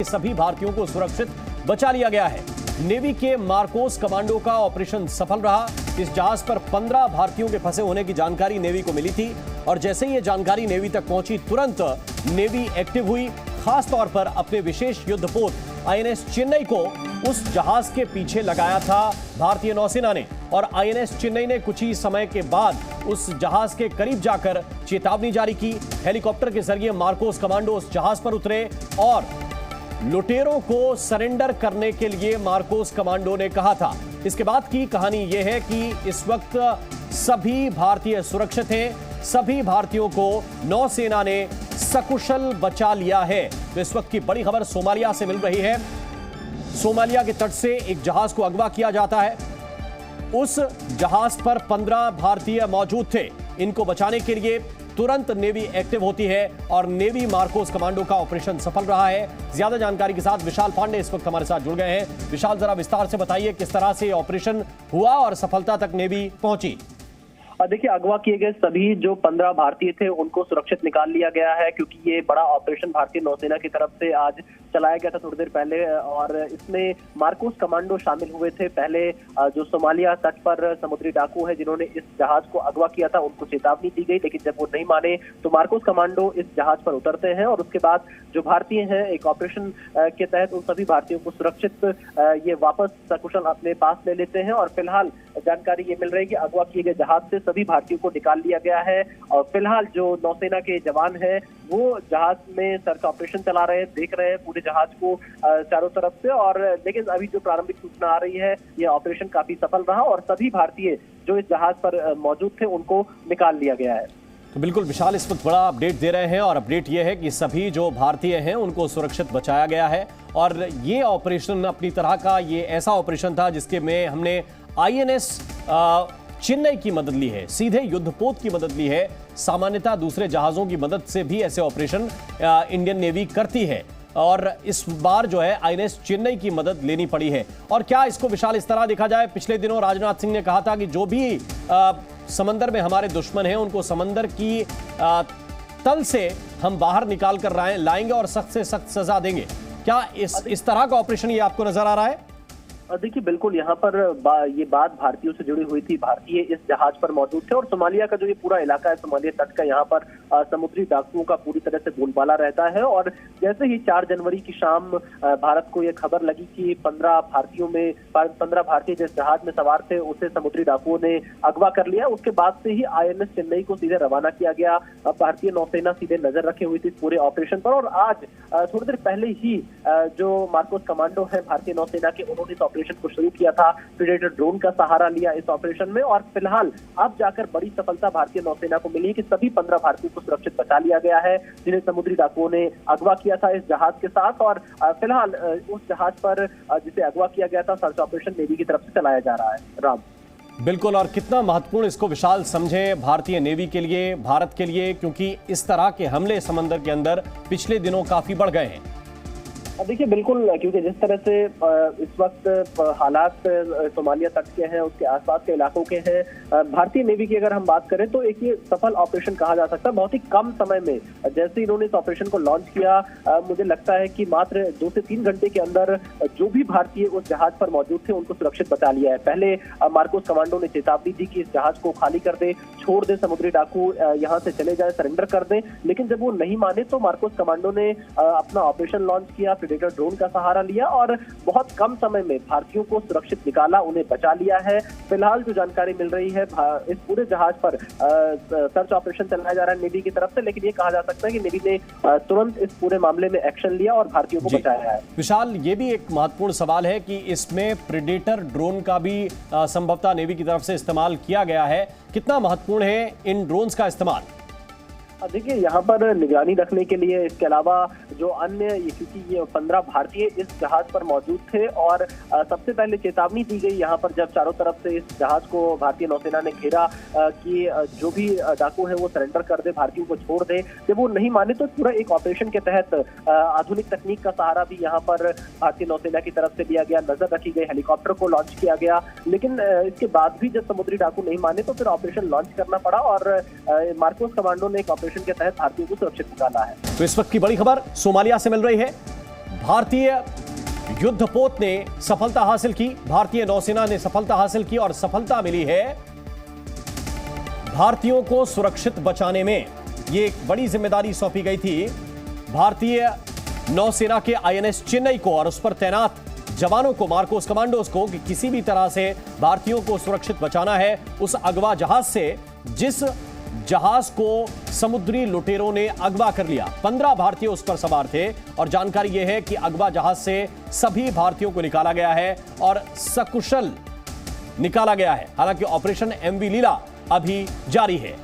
सभी भारतीयों को सुरक्षित बचा लिया गया है। नेवी के मार्कोस कमांडो का ऑपरेशन सफल रहा। इस जहाज पर 15 भारतीयों के फंसे होने की जानकारी नेवी को मिली थी और जैसे ही ये जानकारी नेवी तक पहुंची, तुरंत नेवी एक्टिव हुई। खास तौर पर अपने विशेष युद्धपोत आईएनएस चेन्नई को उस जहाज के पीछे लगाया था भारतीय नौसेना ने और आईएनएस चेन्नई ने कुछ ही समय के बाद उस जहाज के करीब जाकर चेतावनी जारी की। हेलीकॉप्टर के जरिए मार्कोस कमांडो उस जहाज पर उतरे और लुटेरों को सरेंडर करने के लिए मार्कोस कमांडो ने कहा था। इसके बाद की कहानी यह है कि इस वक्त सभी भारतीय सुरक्षित हैं। सभी भारतीयों को नौसेना ने सकुशल बचा लिया है। तो इस वक्त की बड़ी खबर सोमालिया से मिल रही है। सोमालिया के तट से एक जहाज को अगवा किया जाता है। उस जहाज पर 15 भारतीय मौजूद थे। इनको बचाने के लिए तुरंत नेवी एक्टिव होती है और नेवी मार्कोस कमांडो का ऑपरेशन सफल रहा है। ज्यादा जानकारी के साथ विशाल पांडे इस वक्त हमारे साथ जुड़ गए हैं। विशाल, जरा विस्तार से बताइए किस तरह से ऑपरेशन हुआ और सफलता तक नेवी पहुंची। देखिए, अगवा किए गए सभी जो 15 भारतीय थे उनको सुरक्षित निकाल लिया गया है, क्योंकि ये बड़ा ऑपरेशन भारतीय नौसेना की तरफ से आज चलाया गया था थोड़ी देर पहले और इसमें मार्कोस कमांडो शामिल हुए थे। पहले जो सोमालिया तट पर समुद्री डाकू है जिन्होंने इस जहाज को अगवा किया था, उनको चेतावनी दी गई, लेकिन जब वो नहीं माने तो मार्कोस कमांडो इस जहाज पर उतरते हैं और उसके बाद जो भारतीय हैं एक ऑपरेशन के तहत उन सभी भारतीयों को सुरक्षित ये वापस सकुशल अपने पास ले लेते हैं। और फिलहाल जानकारी ये मिल रही है कि अगवा किए गए जहाज से सभी भारतीयों को निकाल लिया गया है और फिलहाल जो नौसेना के जवान हैं वो जहाज में सर्च ऑपरेशन चला रहे हैं, देख रहे हैं पूरे जहाज को चारों तरफ से। और लेकिन अभी जो प्रारंभिक सूचना आ रही है, ये ऑपरेशन काफी सफल रहा और सभी भारतीय जो इस जहाज पर मौजूद थे उनको निकाल लिया गया है। तो बिल्कुल विशाल इस वक्त बड़ा अपडेट दे रहे हैं और अपडेट ये है कि सभी जो भारतीय हैं उनको सुरक्षित बचाया गया है और ये ऑपरेशन अपनी तरह का ये ऐसा ऑपरेशन था जिसके में हमने आईएनएस चेन्नई की मदद ली है, सीधे युद्धपोत की मदद ली है। सामान्यतः दूसरे जहाजों की मदद से भी ऐसे ऑपरेशन इंडियन नेवी करती है और इस बार जो है आईएनएस चेन्नई की मदद लेनी पड़ी है। और क्या इसको विशाल इस तरह देखा जाए, पिछले दिनों राजनाथ सिंह ने कहा था कि जो भी समंदर में हमारे दुश्मन हैं उनको समंदर की तल से हम बाहर निकाल कर लाएंगे और सख्त से सख्त सजा देंगे। क्या इस तरह का ऑपरेशन ये आपको नजर आ रहा है? देखिए, बिल्कुल यहाँ पर ये बात भारतीयों से जुड़ी हुई थी। भारतीय इस जहाज पर मौजूद थे और सोमालिया का जो ये पूरा इलाका है, सोमालिया तट का, यहाँ पर समुद्री डाकुओं का पूरी तरह से बोलबाला रहता है। और जैसे ही 4 जनवरी की शाम भारत को ये खबर लगी कि 15 भारतीय जिस जहाज में सवार थे उसे समुद्री डाकुओं ने अगवा कर लिया, उसके बाद से ही आईएनएस चेन्नई को सीधे रवाना किया गया। भारतीय नौसेना सीधे नजर रखे हुई थी पूरे ऑपरेशन पर और आज थोड़ी देर पहले ही जो मार्कोस कमांडो है भारतीय नौसेना के, उन्होंने इस ऑपरेशन को शुरू किया था। प्रेडेटर ड्रोन का सहारा लिया इस ऑपरेशन में और फिलहाल अब जाकर बड़ी सफलता भारतीय नौसेना को मिली कि सभी 15 भारतीयों को सुरक्षित बचा लिया गया है जिन्हें समुद्री डाकुओं ने अगवा किया था इस जहाज के साथ। और फिलहाल उस जहाज पर जिसे अगवा किया गया था, सर्च ऑपरेशन नेवी की तरफ से चलाया जा रहा है। राम, बिल्कुल, और कितना महत्वपूर्ण इसको विशाल समझे भारतीय नेवी के लिए, भारत के लिए, क्योंकि इस तरह के हमले समंदर के अंदर पिछले दिनों काफी बढ़ गए हैं। देखिए, बिल्कुल, क्योंकि जिस तरह से इस वक्त हालात सोमालिया तट के हैं, उसके आसपास के इलाकों के हैं, भारतीय नेवी की अगर हम बात करें तो एक ये सफल ऑपरेशन कहा जा सकता है। बहुत ही कम समय में जैसे इन्होंने इस ऑपरेशन को लॉन्च किया, मुझे लगता है कि मात्र 2 से 3 घंटे के अंदर जो भी भारतीय उस जहाज पर मौजूद थे उनको सुरक्षित बचा लिया है। पहले मार्कोस कमांडो ने चेतावनी दी कि इस जहाज को खाली कर दे, छोड़ दे, समुद्री डाकू यहाँ से चले जाए, सरेंडर कर दे, लेकिन जब वो नहीं माने तो मार्कोस कमांडो ने अपना ऑपरेशन लॉन्च किया, प्रेडेटर ड्रोन का सहारा लिया और बहुत कम समय में भारतीयों को सुरक्षित निकाला, उन्हें बचा लिया है। फिलहाल जो जानकारी मिल रही है, इस पूरे जहाज पर सर्च ऑपरेशन चलाया जा रहा है नेवी की तरफ से, लेकिन ये कहा जा सकता है कि नेवी ने तुरंत इस पूरे मामले में एक्शन लिया और भारतीयों को बचाया है। विशाल, ये भी एक महत्वपूर्ण सवाल है कि इसमें प्रेडेटर ड्रोन का भी संभवतः नेवी की तरफ से इस्तेमाल किया गया है। कितना महत्वपूर्ण है इन ड्रोन्स का इस्तेमाल? देखिए, यहाँ पर निगरानी रखने के लिए, इसके अलावा जो अन्य, क्योंकि ये 15 भारतीय इस जहाज पर मौजूद थे और सबसे पहले चेतावनी दी गई यहाँ पर जब चारों तरफ से इस जहाज को भारतीय नौसेना ने घेरा कि जो भी डाकू है वो सरेंडर कर दे, भारतीयों को छोड़ दे। जब वो नहीं माने तो पूरा एक ऑपरेशन के तहत आधुनिक तकनीक का सहारा भी यहाँ पर भारतीय नौसेना की तरफ से लिया गया, नजर रखी गई, हेलीकॉप्टर को लॉन्च किया गया। लेकिन इसके बाद भी जब समुद्री डाकू नहीं माने तो फिर ऑपरेशन लॉन्च करना पड़ा और मार्कोस कमांडो ने एक ऑपरेशन के तहत भारतीयों को सुरक्षित निकाला है। तो इस वक्त की बड़ी खबर सोमालिया से मिल रही है। भारतीय युद्धपोत ने सफलता हासिल की, भारतीय नौसेना ने सफलता हासिल की और सफलता मिली है भारतीयों को सुरक्षित बचाने में। यह एक बड़ी जिम्मेदारी सौंपी गई थी भारतीय नौसेना के आईएनएस चेन्नई को और उस पर तैनात जवानों को, मार्कोस कमांडोज को, कि किसी भी तरह से भारतीयों को सुरक्षित बचाना है उस अगवा जहाज से, जिस जहाज को समुद्री लुटेरों ने अगवा कर लिया। 15 भारतीय उस पर सवार थे और जानकारी यह है कि अगवा जहाज से सभी भारतीयों को निकाला गया है और सकुशल निकाला गया है। हालांकि ऑपरेशन एमवी लीला अभी जारी है।